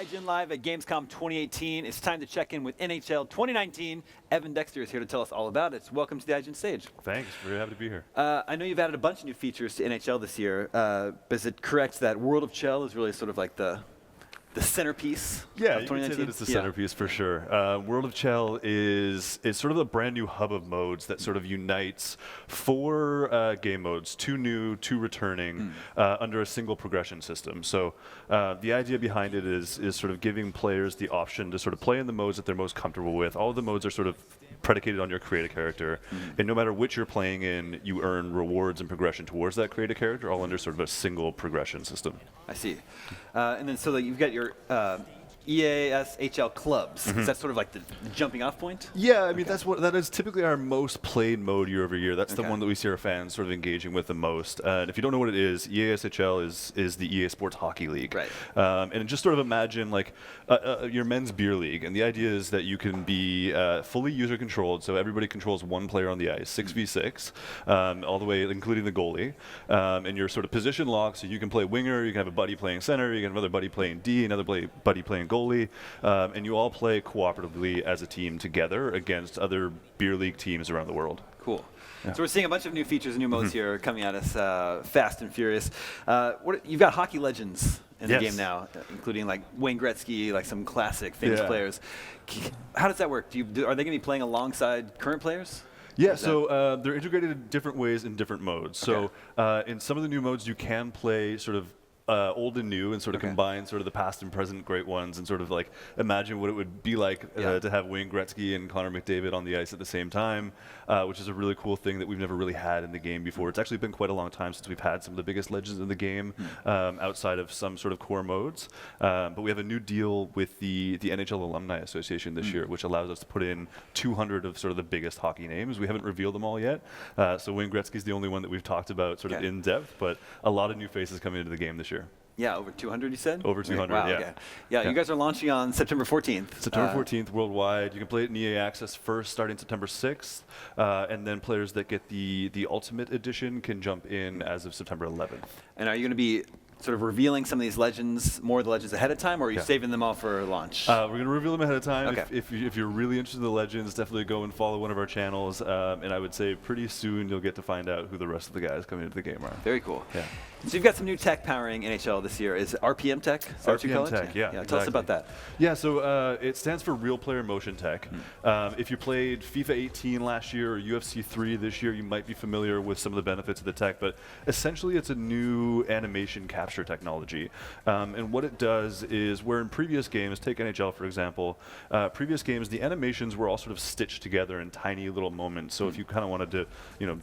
IGN Live at Gamescom 2018. It's time to check in with NHL 2019. Evan Dexter is here to tell us all about it. Welcome to the IGN stage. Thanks. Very happy to be here. I know you've added a bunch of new features to NHL this year, but is it correct that World of Chell is really sort of like the centerpiece Yeah, of you 2019? can say that it's the centerpiece for sure. World of Chell is sort of a brand new hub of modes that sort of unites 4 game modes, 2 new, 2 returning, under a single progression system. So the idea behind it is sort of giving players the option to sort of play in the modes that they're most comfortable with. All of the modes are sort of predicated on your creative character, and no matter which you're playing in, you earn rewards and progression towards that creative character, all under sort of a single progression system. I see. And then so like, you've got your EASHL clubs. Is that sort of like the jumping off point? Yeah, I mean that is typically our most played mode year over year. That's the one that we see our fans sort of engaging with the most. And if you don't know what it is, EASHL is the EA Sports Hockey League. Right. And just sort of imagine like your men's beer league, and the idea is that you can be fully user controlled, so everybody controls one player on the ice, 6v6, all the way including the goalie, and you're sort of position locked, so you can play winger, you can have a buddy playing center, you can have another buddy playing D, another buddy playing goalie, and you all play cooperatively as a team together against other beer league teams around the world. Cool. Yeah. So we're seeing a bunch of new features and new modes here coming at us fast and furious. You've got hockey legends in the game now, including like Wayne Gretzky, like some classic famous players. How does that work? are they going to be playing alongside current players? Yeah, so they're integrated in different ways in different modes. So in some of the new modes, you can play sort of old and new, and sort of combine sort of the past and present great ones, and sort of like imagine what it would be like to have Wayne Gretzky and Connor McDavid on the ice at the same time, which is a really cool thing that we've never really had in the game before. It's actually been quite a long time since we've had some of the biggest legends in the game outside of some sort of core modes. But we have a new deal with the NHL Alumni Association this year, which allows us to put in 200 of sort of the biggest hockey names. We haven't revealed them all yet, so Wayne Gretzky's the only one that we've talked about sort of in depth, but a lot of new faces coming into the game this year. Yeah, over 200 you said? Over 200, wow, yeah. Okay. Yeah, you guys are launching on September 14th. September 14th worldwide. You can play it in EA Access first starting September 6th, and then players that get the Ultimate Edition can jump in as of September 11th. And are you going to be sort of revealing some of these legends, more of the legends ahead of time, or are you saving them all for launch? We're going to reveal them ahead of time. Okay. If you're really interested in the legends, definitely go and follow one of our channels, and I would say pretty soon you'll get to find out who the rest of the guys coming into the game are. Very cool. Yeah. So you've got some new tech powering NHL this year. Is it RPM tech? Is that what you call RPM tech, it? yeah. Tell us about that. Yeah, so it stands for Real Player Motion Tech. If you played FIFA 18 last year or UFC 3 this year, you might be familiar with some of the benefits of the tech, but essentially it's a new animation capture technology. And what it does is, where in previous games, take NHL for example, previous games, the animations were all sort of stitched together in tiny little moments. So if you kind of wanted to,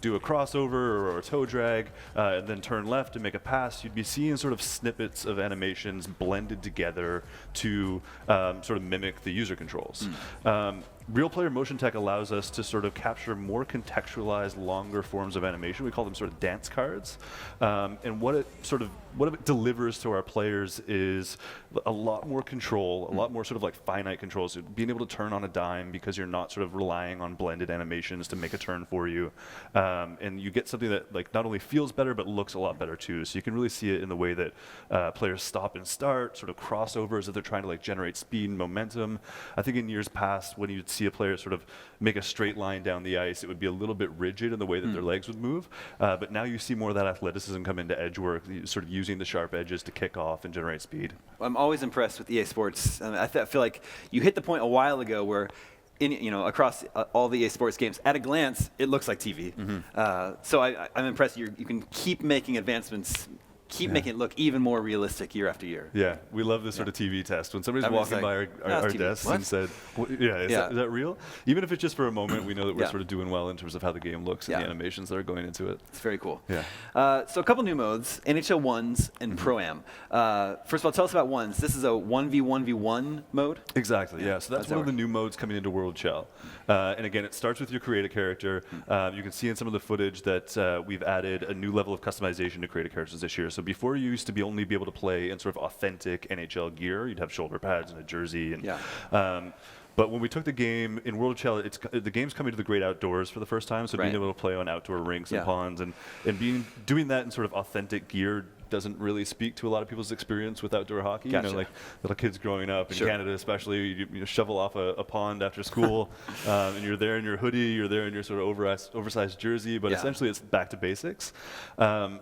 do a crossover or a toe drag, and then turn left and make a pass, you'd be seeing sort of snippets of animations blended together to sort of mimic the user controls. Real Player Motion Tech allows us to sort of capture more contextualized, longer forms of animation. We call them sort of dance cards. And what it delivers to our players is a lot more control, a lot more sort of like finite controls. Being able to turn on a dime because you're not sort of relying on blended animations to make a turn for you. And you get something that like not only feels better, but looks a lot better too. So you can really see it in the way that players stop and start, sort of crossovers that they're trying to like generate speed and momentum. I think in years past, when you'd see a player sort of make a straight line down the ice, it would be a little bit rigid in the way that their legs would move. But now you see more of that athleticism come into edge work, sort of using the sharp edges to kick off and generate speed. I'm always impressed with EA Sports. I feel like you hit the point a while ago where across all the EA Sports games, at a glance, it looks like TV. So I'm impressed you can keep making advancements, making it look even more realistic year after year. Yeah, we love this sort of TV test. When somebody's walking by our desks and said, is that real? Even if it's just for a moment, we know that we're sort of doing well in terms of how the game looks and the animations that are going into it. It's very cool. Yeah. So a couple new modes, NHL 1s and Pro-Am. First of all, tell us about 1s. This is a 1v1v1 mode? Exactly, yeah. So that's one of the new modes coming into World Chell. And again, it starts with your create a character. You can see in some of the footage that we've added a new level of customization to create a characters this year. So before, you used to only be able to play in sort of authentic NHL gear. You'd have shoulder pads and a jersey. And, but when we took the game in World of Chell, the game's coming to the great outdoors for the first time. So being able to play on outdoor rinks and ponds and doing that in sort of authentic gear doesn't really speak to a lot of people's experience with outdoor hockey. Gotcha. You know, like little kids growing up in Sure. Canada, especially, you shovel off a pond after school, and you're there in your hoodie, you're there in your sort of oversized jersey, but Yeah. essentially it's back to basics.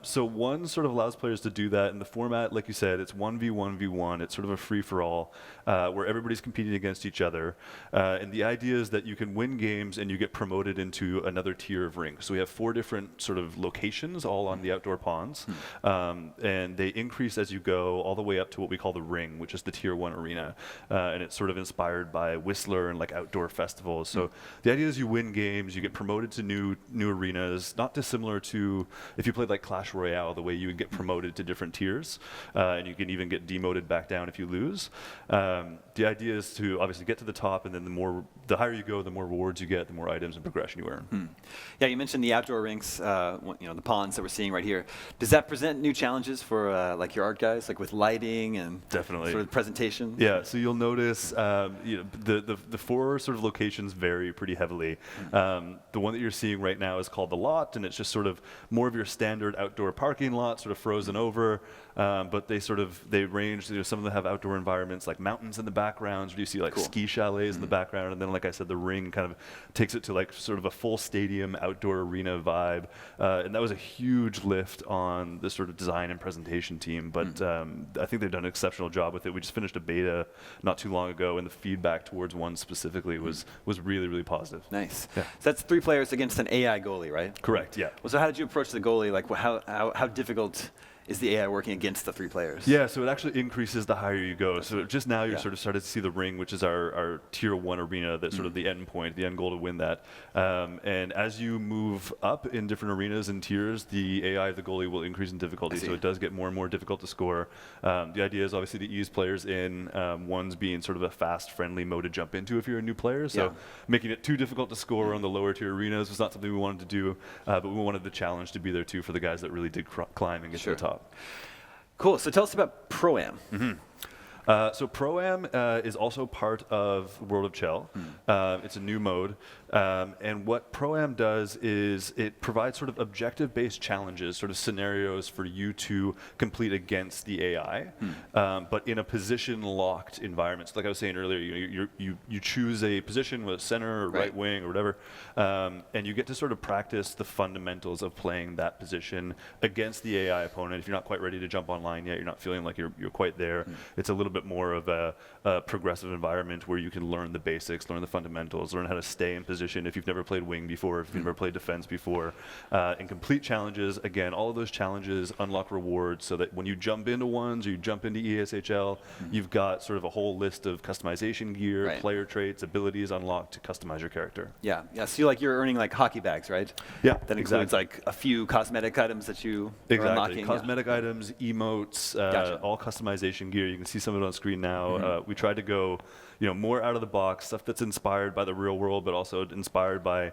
So one sort of allows players to do that in the format, like you said, it's 1v1v1. It's sort of a free-for-all where everybody's competing against each other. And the idea is that you can win games and you get promoted into another tier of rink. So we have 4 different sort of locations all on the outdoor ponds, and they increase as you go all the way up to what we call the ring, which is the tier 1 arena. And it's sort of inspired by Whistler and like outdoor festivals. So the idea is you win games, you get promoted to new arenas, not dissimilar to if you played like Clash Royale, the way you would get promoted to different tiers, and you can even get demoted back down if you lose. The idea is to obviously get to the top, and then the higher you go, the more rewards you get, the more items and progression you earn. Yeah, you mentioned the outdoor rinks, the ponds that we're seeing right here. Does that present new challenges for like your art guys, like with lighting and Definitely. sort of presentation? Yeah, so you'll notice the 4 sort of locations vary pretty heavily. The one that you're seeing right now is called the lot, and it's just sort of more of your standard outdoor parking lot, sort of frozen over. But they range. Some of them have outdoor environments like mountains in the background. You see like ski chalets in the background, and then like I said, the ring kind of takes it to like sort of a full stadium outdoor arena vibe. And that was a huge lift on the sort of design and presentation team. But I think they've done an exceptional job with it. We just finished a beta not too long ago, and the feedback towards one specifically was really, really positive. Nice. Yeah. So that's 3 players against an AI goalie, right? Correct. Yeah. Well, so how did you approach the goalie? Like, how difficult is the AI working against the 3 players? Yeah, so it actually increases the higher you go. So just now you're Yeah. sort of started to see the ring, which is our tier 1 arena, that's sort of the end point, the end goal to win that. And as you move up in different arenas and tiers, the AI of the goalie will increase in difficulty. So it does get more and more difficult to score. The idea is obviously to ease players in, one's being sort of a fast, friendly mode to jump into if you're a new player. So making it too difficult to score on the lower tier arenas was not something we wanted to do, but we wanted the challenge to be there too for the guys that really did climb and get to the top. Cool. So tell us about Pro-Am. So Pro-Am is also part of World of Chell. It's a new mode. And what Pro-Am does is it provides sort of objective-based challenges, sort of scenarios for you to complete against the AI, but in a position-locked environment. So like I was saying earlier, you choose a position with center or right wing or whatever, and you get to sort of practice the fundamentals of playing that position against the AI opponent. If you're not quite ready to jump online yet, you're not feeling like you're quite there, it's a little bit more of a progressive environment where you can learn the basics, learn the fundamentals, learn how to stay in position if you've never played wing before, if you've never played defense before, and complete challenges. Again, all of those challenges unlock rewards so that when you jump into ones or you jump into ESHL, you've got sort of a whole list of customization gear, player traits, abilities unlocked to customize your character. Yeah. So you're earning like hockey bags, right? Yeah, that includes like a few cosmetic items that you are unlocking. Cosmetic items, emotes, all customization gear. You can see some of it on screen now. We tried to go more out of the box, stuff that's inspired by the real world, but also inspired by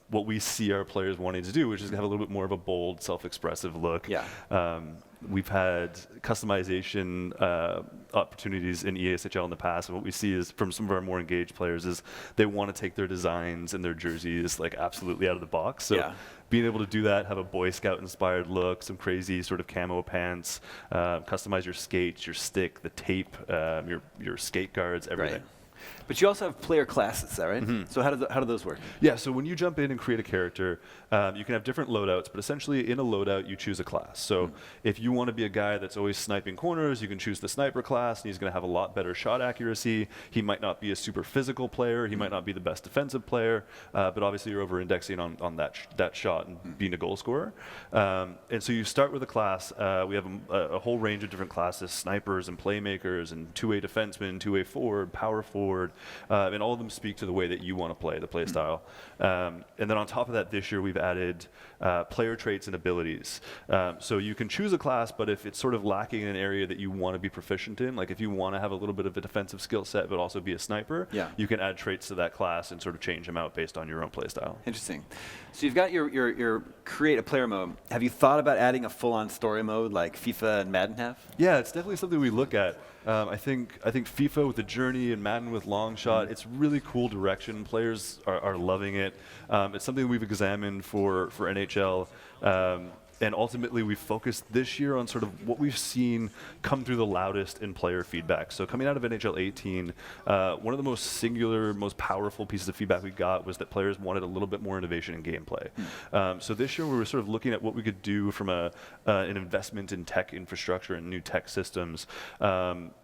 what we see our players wanting to do, which is have a little bit more of a bold, self-expressive look. We've had customization opportunities in ESHL in the past, and what we see is from some of our more engaged players is they want to take their designs and their jerseys like absolutely out of the box. So being able to do that, have a Boy Scout inspired look, some crazy sort of camo pants, customize your skates, your stick, the tape, your skate guards, everything. But you also have player classes, is that right? So how do those work? Yeah, so when you jump in and create a character, you can have different loadouts, but essentially in a loadout, you choose a class. So if you want to be a guy that's always sniping corners, you can choose the sniper class, and he's going to have a lot better shot accuracy. He might not be a super physical player. He might not be the best defensive player, but obviously you're over-indexing on that shot and being a goal scorer. And so you start with a class. We have a whole range of different classes, snipers and playmakers and two-way defensemen, two-way forward, power forward, and all of them speak to the way that you want to play, the play style. And then on top of that, this year we've added player traits and abilities. So you can choose a class, but if it's sort of lacking in an area that you want to be proficient in, like if you want to have a little bit of a defensive skill set but also be a sniper, you can add traits to that class and sort of change them out based on your own play style. Interesting. So you've got your create a player mode. Have you thought about adding a full-on story mode like FIFA and Madden have? Yeah, it's definitely something we look at. I think FIFA with the journey and Madden with long shot, it's really cool direction. Players are loving it. It's something we've examined for NHL. And ultimately, we focused this year on sort of what we've seen come through the loudest in player feedback. So coming out of NHL 18, one of the most singular, most powerful pieces of feedback we got was that players wanted a little bit more innovation in gameplay. So this year, we were sort of looking at what we could do from an investment in tech infrastructure and new tech systems.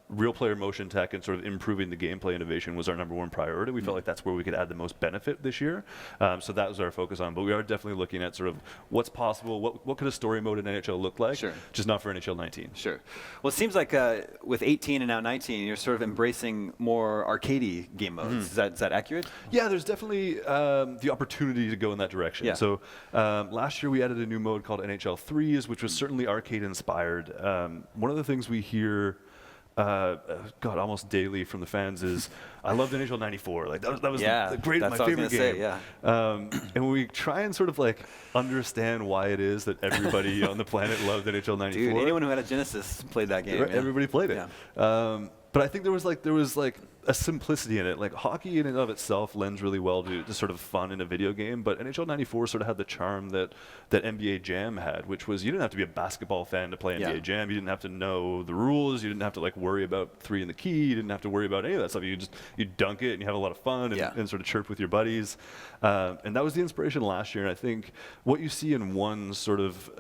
Real player motion tech and sort of improving the gameplay innovation was our #1 priority. We felt like that's where we could add the most benefit this year. So that was our focus on. But we are definitely looking at sort of what's possible, what could a story mode in NHL look like, just not for NHL 19. Sure. Well, it seems like with 18 and now 19, you're sort of embracing more arcadey game modes. Is that accurate? Yeah, there's definitely the opportunity to go in that direction. Yeah. So last year we added a new mode called NHL 3s, which was certainly arcade inspired. One of the things we hear almost daily from the fans is, I loved NHL 94. Like that was my favorite game. And when we try and sort of like understand why it is that everybody on the planet loved NHL 94. Dude, anyone who had a Genesis played that game. Everybody played it. But I think there was like a simplicity in it. Like hockey in and of itself lends really well to sort of fun in a video game, but NHL 94 sort of had the charm that NBA Jam had, which was you didn't have to be a basketball fan to play NBA Jam. You didn't have to know the rules. You didn't have to like worry about 3 in the key. You didn't have to worry about any of that stuff. You dunk it and you have a lot of fun and sort of chirp with your buddies. And that was the inspiration last year. And I think what you see in one sort of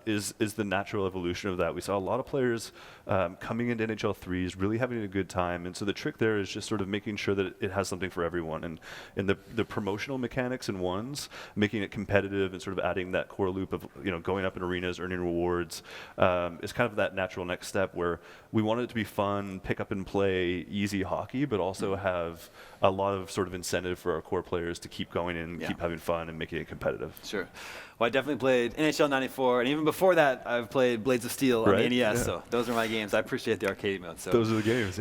is the natural evolution of that. We saw a lot of players coming into NHL 3s, really having a good time. And so the trick there is just sort of making sure that it has something for everyone. And in the promotional mechanics in ones, making it competitive and sort of adding that core loop of going up in arenas, earning rewards, is kind of that natural next step where we want it to be fun, pick up and play easy hockey, but also have a lot of sort of incentive for our core players to keep going and keep having fun and making it competitive. Sure. Well, I definitely played NHL 94, and even before that, I've played Blades of Steel on the NES, so those are my games. I appreciate the arcade mode. So those are the games,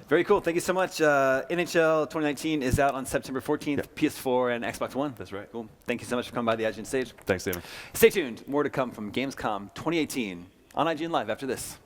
Very cool. Thank you so much. NHL 2019 is out on September 14th, PS4 and Xbox One. That's right. Cool. Thank you so much for coming by the IGN stage. Thanks, Damon. Stay tuned. More to come from Gamescom 2018 on IGN Live after this.